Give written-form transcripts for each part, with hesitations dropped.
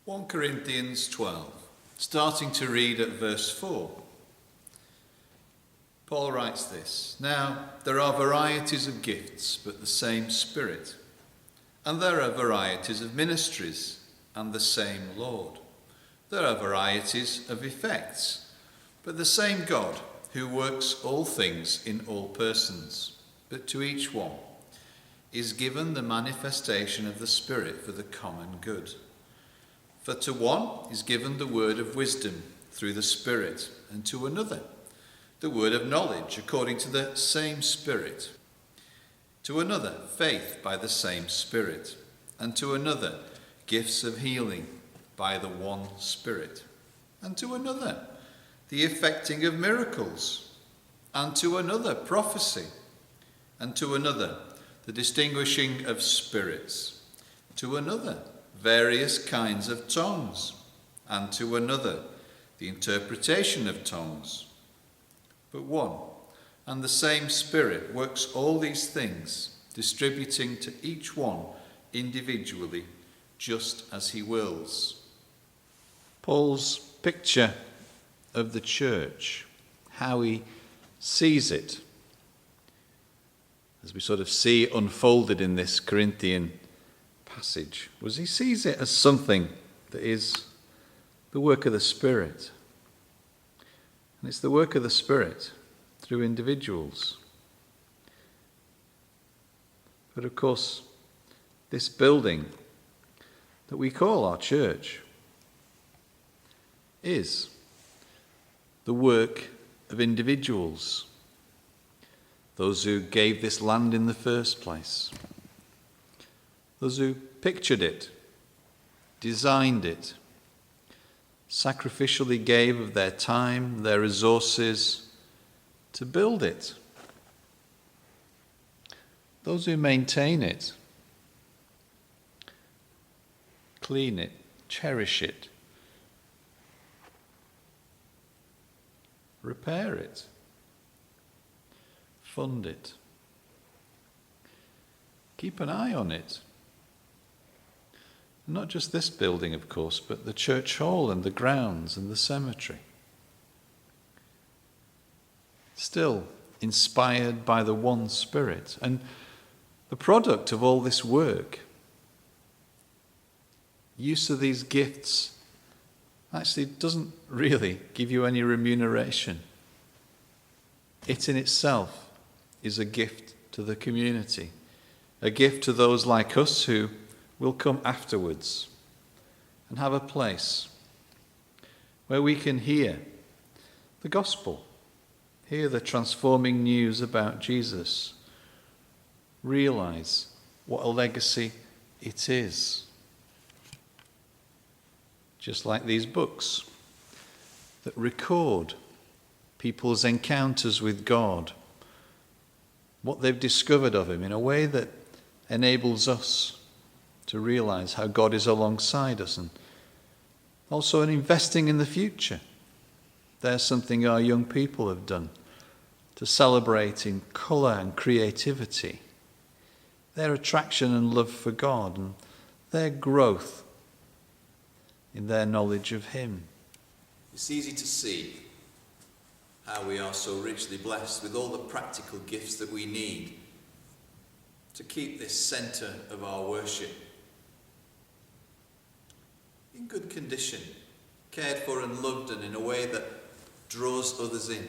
1 Corinthians 12, starting to read at verse 4. Paul writes this: Now there are varieties of gifts, but the same Spirit. And there are varieties of ministries, and the same Lord. There are varieties of effects, but the same God, who works all things in all persons. But to each one is given the manifestation of the Spirit for the common good. For to one is given the word of wisdom through the Spirit, and to another the word of knowledge according to the same Spirit. To another faith by the same Spirit, and to another gifts of healing by the one Spirit, and to another the effecting of miracles, and to another prophecy, and to another the distinguishing of spirits, to another various kinds of tongues, and to another the interpretation of tongues. But one and the same Spirit works all these things, distributing to each one individually, just as he wills. Paul's picture of the church, how he sees it, as we sort of see unfolded in this Corinthian passage, was he sees it as something that is the work of the Spirit. And it's the work of the Spirit through individuals. But of course, this building that we call our church is the work of individuals, those who gave this land in the first place, those who pictured it, designed it, sacrificially gave of their time, their resources to build it, those who maintain it, clean it, cherish it, repair it, fund it, keep an eye on it. Not just this building, of course, but the church hall and the grounds and the cemetery. Still inspired by the one Spirit. And the product of all this work, use of these gifts, actually doesn't really give you any remuneration. It in itself is a gift to the community, a gift to those like us who will come afterwards and have a place where we can hear the gospel, hear the transforming news about Jesus, realize what a legacy it is. Just like these books that record people's encounters with God, what they've discovered of him in a way that enables us to realize how God is alongside us, and also in investing in the future. There's something our young people have done to celebrate in colour and creativity, their attraction and love for God, and their growth in their knowledge of him. It's easy to see how we are so richly blessed with all the practical gifts that we need to keep this centre of our worship in good condition, cared for and loved, and in a way that draws others in.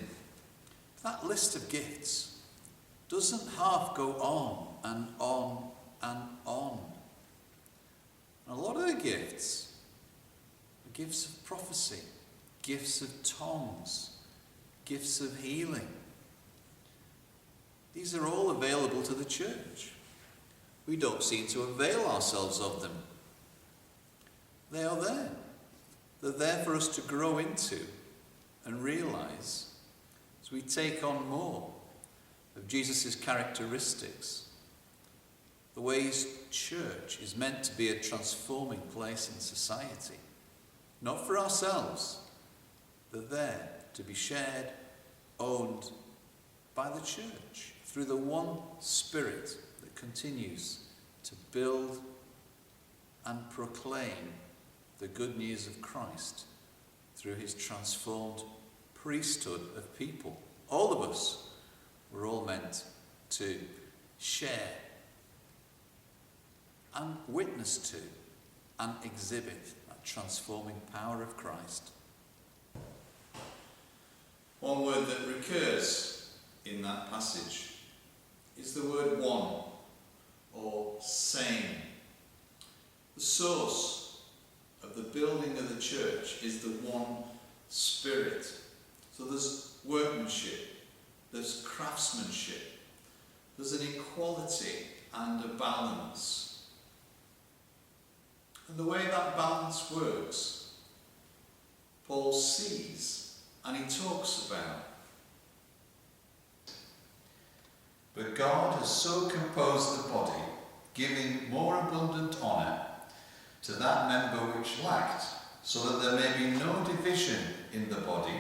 That list of gifts doesn't half go on and on and on. And a lot of the gifts are gifts of prophecy, gifts of tongues, gifts of healing. These are all available to the church. We don't seem to avail ourselves of them. They are there. They're there for us to grow into and realize as we take on more of Jesus' characteristics, the way his church is meant to be a transforming place in society. Not for ourselves. They're there to be shared, owned by the church through the one Spirit that continues to build and proclaim the good news of Christ through his transformed priesthood of people. All of us, we're all meant to share and witness to and exhibit that transforming power of Christ. One word that recurs in that passage is the word one, or same. The source of the building of the church is the one Spirit. So there's workmanship, there's craftsmanship, there's an equality and a balance. And the way that balance works, Paul sees and he talks about. But God has so composed the body, giving more abundant honour to that member which lacked, so that there may be no division in the body,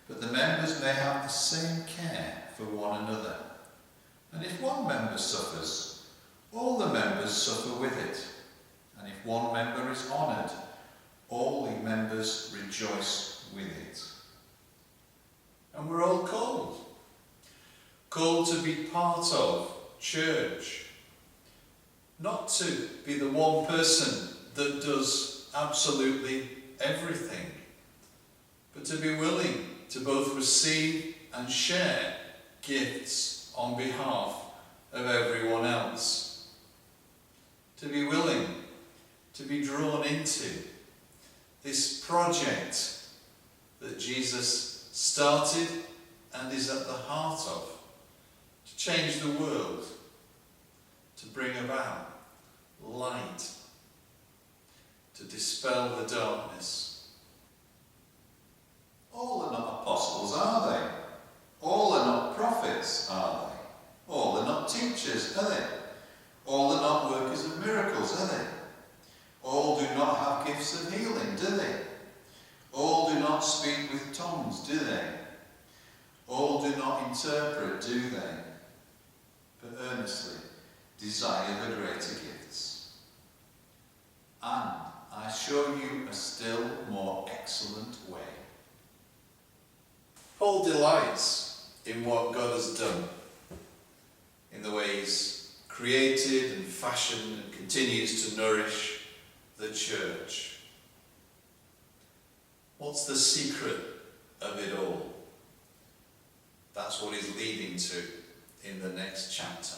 but the members may have the same care for one another. And if one member suffers, all the members suffer with it. And if one member is honoured, all the members rejoice with it. And we're all called to be part of church. Not to be the one person that does absolutely everything, but to be willing to both receive and share gifts on behalf of everyone else. To be willing to be drawn into this project that Jesus started and is at the heart of, to change the world, to bring about light, to dispel the darkness. All are not apostles, are they? All are not prophets, are they? All are not teachers, are they? All are not workers of miracles, are they? All do not have gifts of healing, do they? All do not speak with tongues, do they? All do not interpret, do they? But earnestly desire the greater gifts. And I show you a still more excellent way. Paul delights in what God has done, in the way he's created and fashioned and continues to nourish the church. What's the secret of it all? That's what he's leading to in the next chapter.